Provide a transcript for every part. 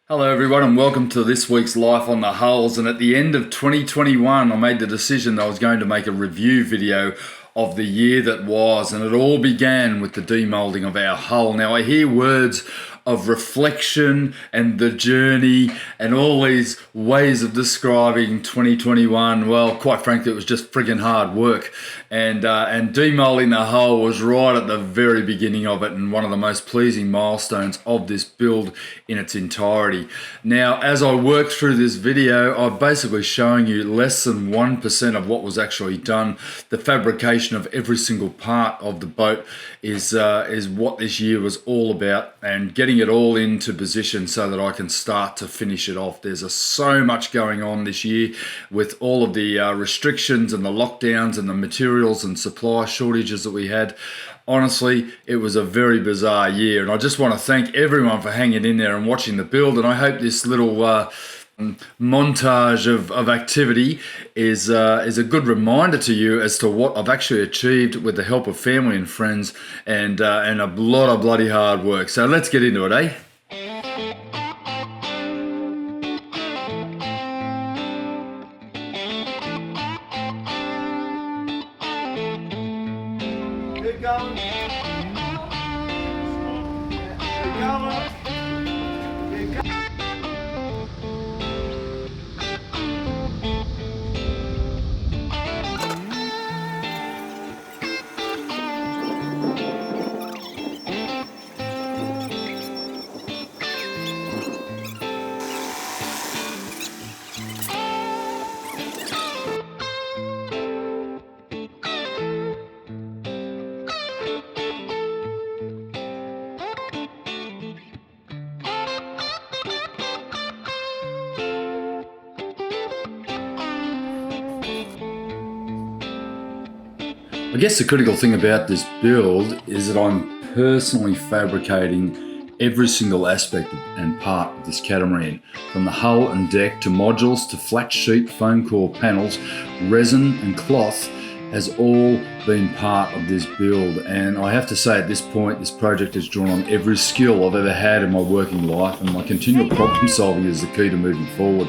Hello everyone and welcome to this week's Life on the Hulls. And at the end of 2021 I made the decision that I was going to make a review video of the year that was, and it all began with the demoulding of our hull. Now I hear words of reflection and the journey and all these ways of describing 2021. Well, quite frankly, it was just friggin' hard work. And demoulding the hull was right at the very beginning of it and one of the most pleasing milestones of this build in its entirety. Now, as I work through this video, I'm basically showing you less than 1% of what was actually done. The fabrication of every single part of the boat is what this year was all about, and getting it all into position so that I can start to finish it off. There's so much going on this year with all of the restrictions and the lockdowns and the materials and supply shortages that we had. Honestly, it was a very bizarre year, and I just want to thank everyone for hanging in there and watching the build. And I hope this little montage of activity is a good reminder to you as to what I've actually achieved with the help of family and friends and a lot of bloody hard work. So let's get into it, eh? Keep going. Keep going. Keep going. I guess the critical thing about this build is that I'm personally fabricating every single aspect and part of this catamaran, from the hull and deck to modules to flat sheet, foam core panels, resin and cloth has all been part of this build. And I have to say, at this point, this project has drawn on every skill I've ever had in my working life, and my continual problem solving is the key to moving forward.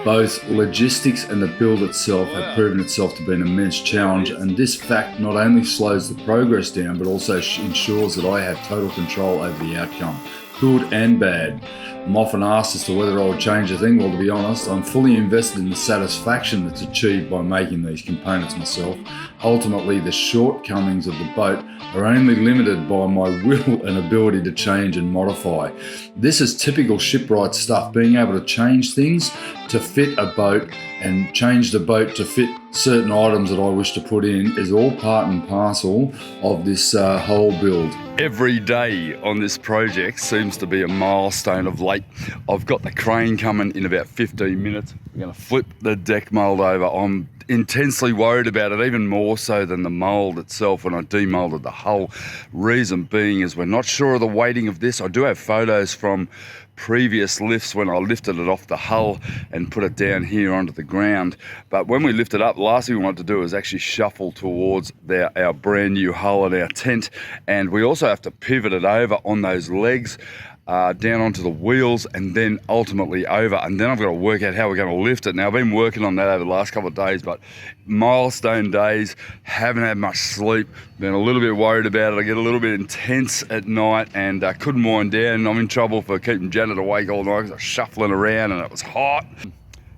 Both logistics and the build itself have proven itself to be an immense challenge, and this fact not only slows the progress down but also ensures that I have total control over the outcome, good and bad. I'm often asked as to whether I would change a thing. Well, to be honest, I'm fully invested in the satisfaction that's achieved by making these components myself. Ultimately, the shortcomings of the boat are only limited by my will and ability to change and modify. This is typical shipwright stuff, being able to change things to fit a boat and change the boat to fit certain items that I wish to put in is all part and parcel of this whole build. Every day on this project seems to be a milestone of late. I've got the crane coming in about 15 minutes. We're going to flip the deck mould over. I'm intensely worried about it, even more so than the mould itself when I demoulded the hull. Reason being is we're not sure of the weighting of this. I do have photos from previous lifts when I lifted it off the hull and put it down here onto the ground. But when we lift it up, the last thing we want to do is actually shuffle towards our brand new hull and our tent. And we also have to pivot it over on those legs, down onto the wheels, and then ultimately over, and then I've got to work out how we're going to lift it. Now, I've been working on that over the last couple of days, but milestone days, haven't had much sleep, been a little bit worried about it. I get a little bit intense at night and couldn't wind down. I'm in trouble for keeping Janet awake all night because I was shuffling around and it was hot.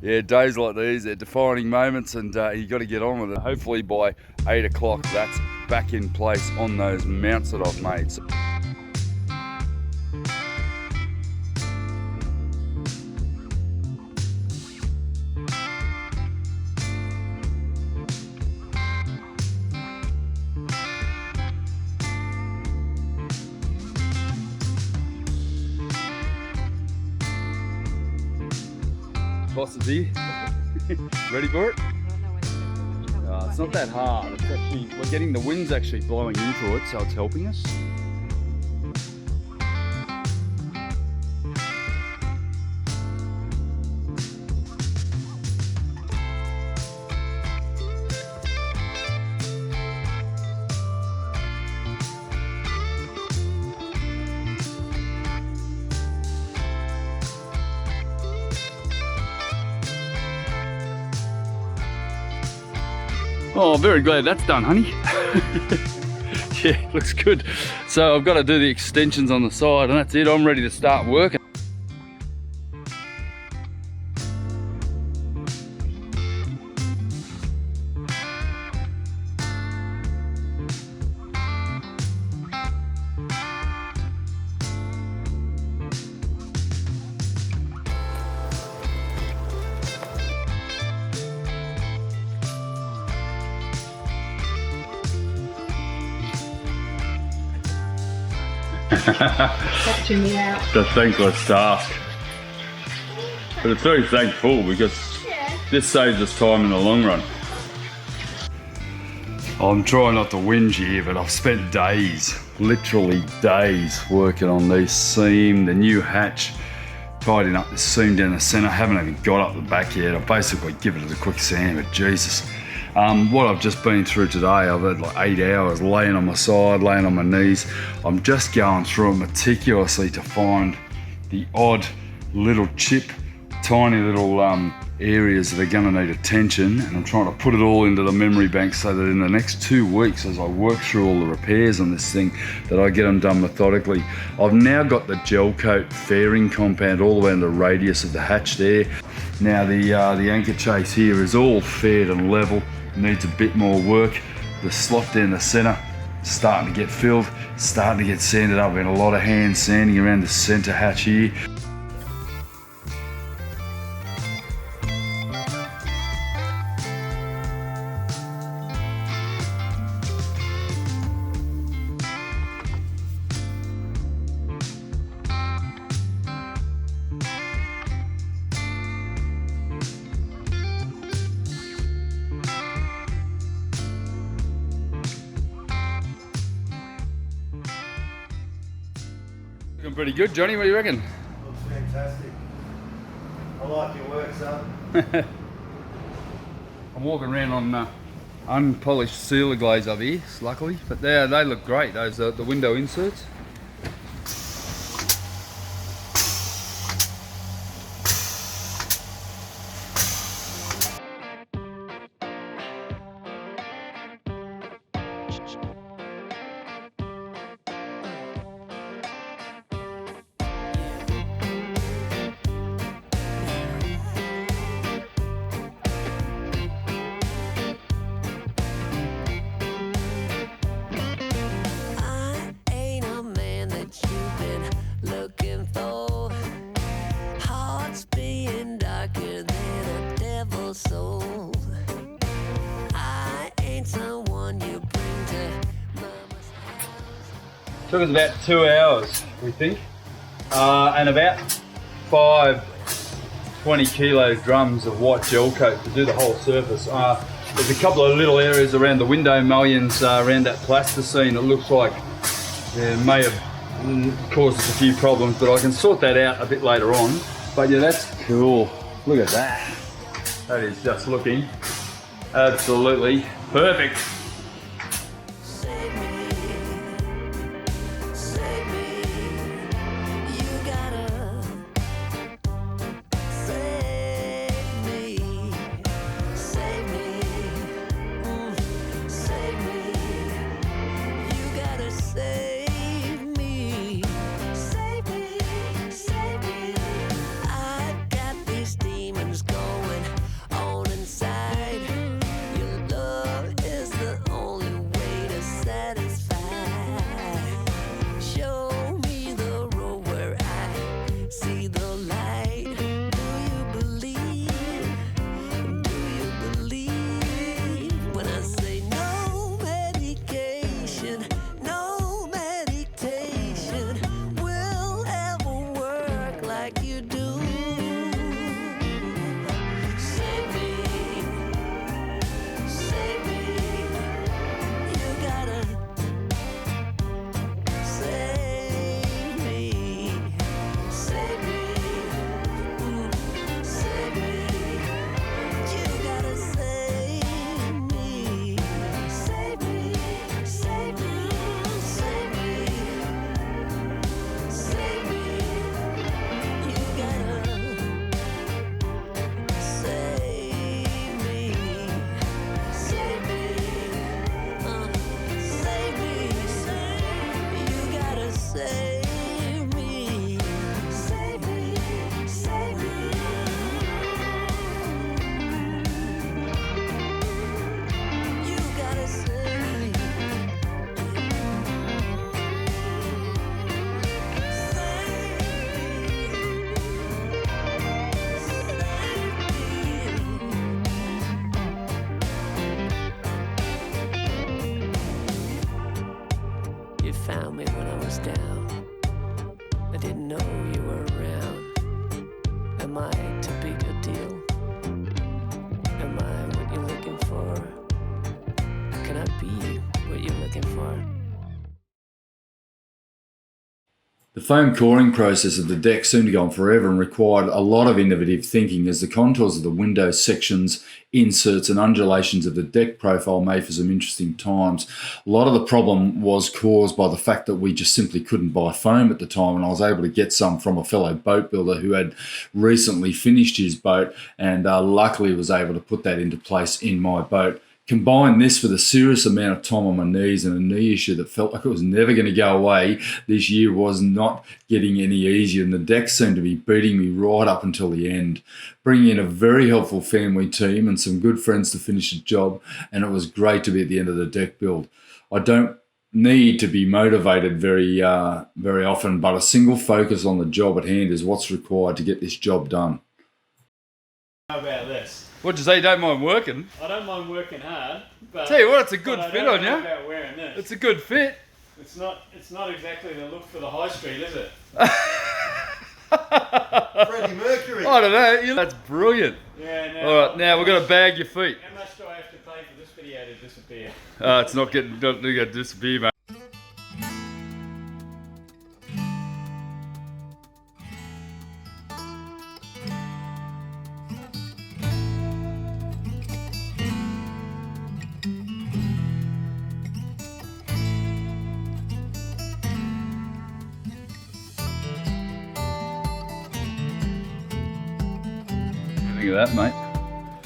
Yeah, days like these, they're defining moments, and you got to get on with it. Hopefully by 8 o'clock, that's back in place on those mounts that I've made. Boss is here. Ready for it? It's not that hard. It's actually, we're getting the wind's actually blowing into it, so it's helping us. Oh, very glad that's done, honey. Yeah, looks good. So I've got to do the extensions on the side and that's it. I'm ready to start working. Catching me out. The thankless task. But it's very thankful because this saves us time in the long run. I'm trying not to whinge here, but I've spent days, literally days, working on this seam, the new hatch, tidying up the seam down the centre. I haven't even got up the back yet. I've basically given it a quick sand, but Jesus. What I've just been through today, I've had like 8 hours laying on my side, laying on my knees. I'm just going through it meticulously to find the odd little chip, tiny little areas that are going to need attention, and I'm trying to put it all into the memory bank so that in the next 2 weeks, as I work through all the repairs on this thing, that I get them done methodically. I've now got the gel coat fairing compound all around the radius of the hatch there. Now the anchor chase here is all faired and level, needs a bit more work. The slot down the centre starting to get filled, starting to get sanded up. Been a lot of hand sanding around the centre hatch here. Looking pretty good, Johnny. What do you reckon? Looks fantastic. I like your work, son. I'm walking around on unpolished sealer glaze up here, luckily, but they look great. Those the window inserts. Soul. I ain't someone you bring to mama's house. Took us about 2 hours, we think, and about 5 20 kilo drums of white gel coat to do the whole surface. There's a couple of little areas around the window mullions around that plasticine that looks like it may have caused us a few problems, but I can sort that out a bit later on. But yeah, that's cool. Look at that. That is just looking absolutely perfect. Save me, save me. You gotta save me, save me, save me. You gotta save me, save me, save me. I've got these demons going on inside. Your love is the only way to satisfy. Show me the road where I see the light. Do you believe? Do you believe when I say no medication, no meditation will ever work like you do? Save me, save me. You gotta save me, save me, save me. You gotta save me, save me, save me, save me, save me. You gotta foam coring process of the deck seemed to go on forever and required a lot of innovative thinking, as the contours of the window sections, inserts and undulations of the deck profile made for some interesting times. A lot of the problem was caused by the fact that we just simply couldn't buy foam at the time, and I was able to get some from a fellow boat builder who had recently finished his boat, and luckily was able to put that into place in my boat. Combine this with a serious amount of time on my knees and a knee issue that felt like it was never going to go away. This year was not getting any easier, and the deck seemed to be beating me right up until the end. Bringing in a very helpful family team and some good friends to finish the job, and it was great to be at the end of the deck build. I don't need to be motivated very often, but a single focus on the job at hand is what's required to get this job done. How about this? What'd you say? You don't mind working? I don't mind working hard, but Tell you what, it's a good but I fit don't on know you. about wearing this. It's a good fit. It's not exactly the look for the high street, is it? Freddie Mercury. I don't know. That's brilliant. Yeah. Now, All right, now we're gonna bag your feet. How much do I have to pay for this video to disappear? It's not going to disappear, mate. Think of that, mate.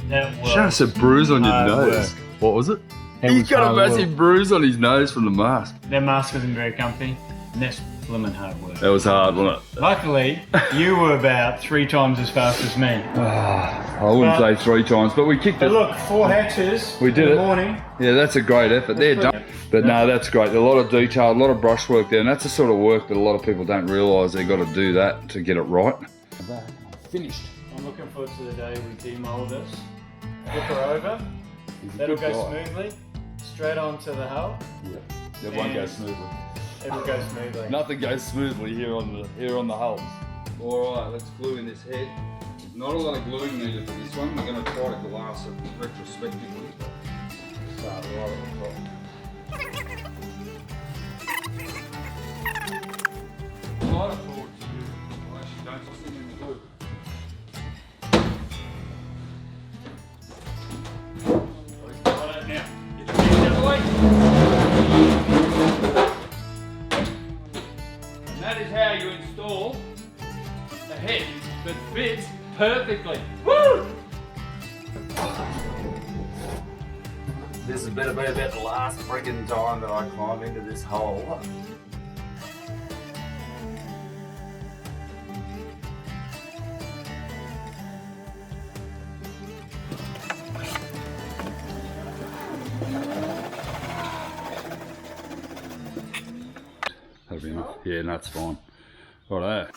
That was Just a bruise on your hard nose. work. What was it? That He's was got a hard massive work. bruise on his nose from the mask. That mask isn't very comfy, and that's blooming hard work. That was hard, wasn't it? Luckily, you were about 3 times as fast as me. I wouldn't But- say 3 times, but we kicked But it. look, 4 hatches We did in it. the morning. Yeah, that's a great effort. They're done. But no, that's great. A lot of detail, a lot of brushwork there, and that's the sort of work that a lot of people don't realise they've got to do that to get it right. Finished. I'm looking forward to the day we demold this. Flip her over. That'll go smoothly. Straight onto the hull. Yeah, it won't go smoothly. It'll go smoothly. Nothing goes smoothly here on the hulls. All right, let's glue in this head. Not a lot of gluing needed for this one. We're going to try to glass it retrospectively. Start right at the top. Slide it forward. Well, actually, don't just in the glue. Right now. Get your hands out of the way. And that is how you install a head that fits perfectly. Woo! This has been about the last friggin' time that I climb into this hole. That'll be enough. Yeah, no, that's fine. Righto.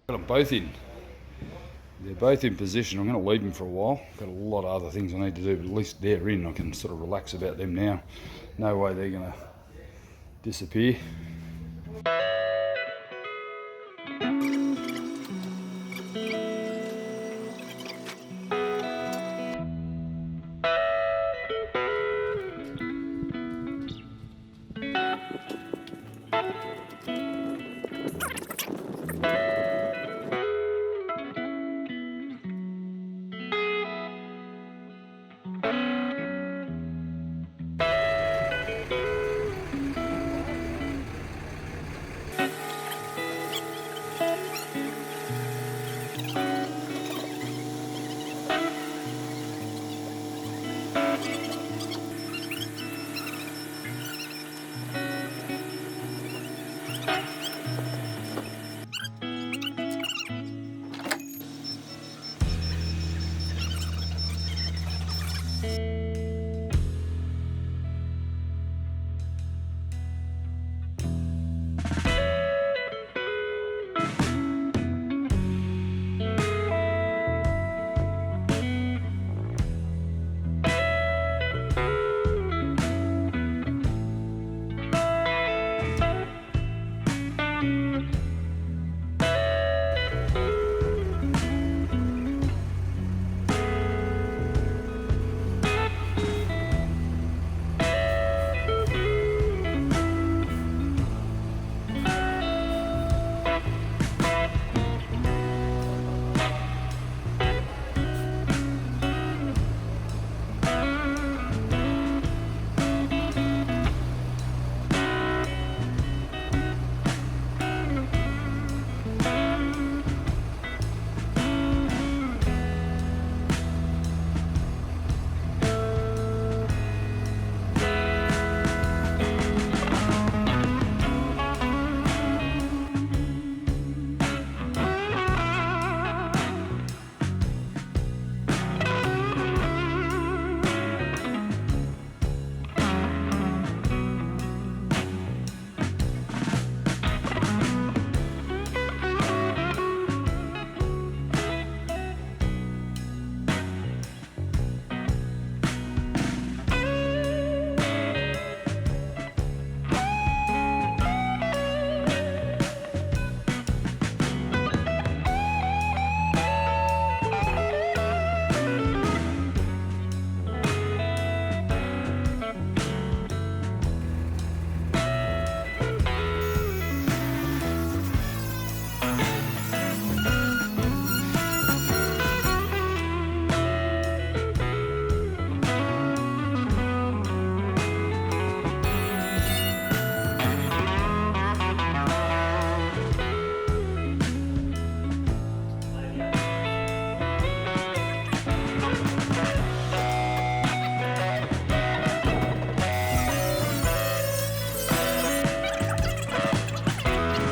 Got them both in. They're both in position. I'm going to leave them for a while. Got a lot of other things I need to do, but at least they're in. I can sort of relax about them now. No way they're going to disappear.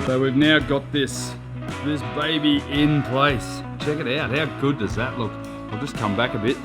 So we've now got this baby in place. Check it out, how good does that look? I'll just come back a bit.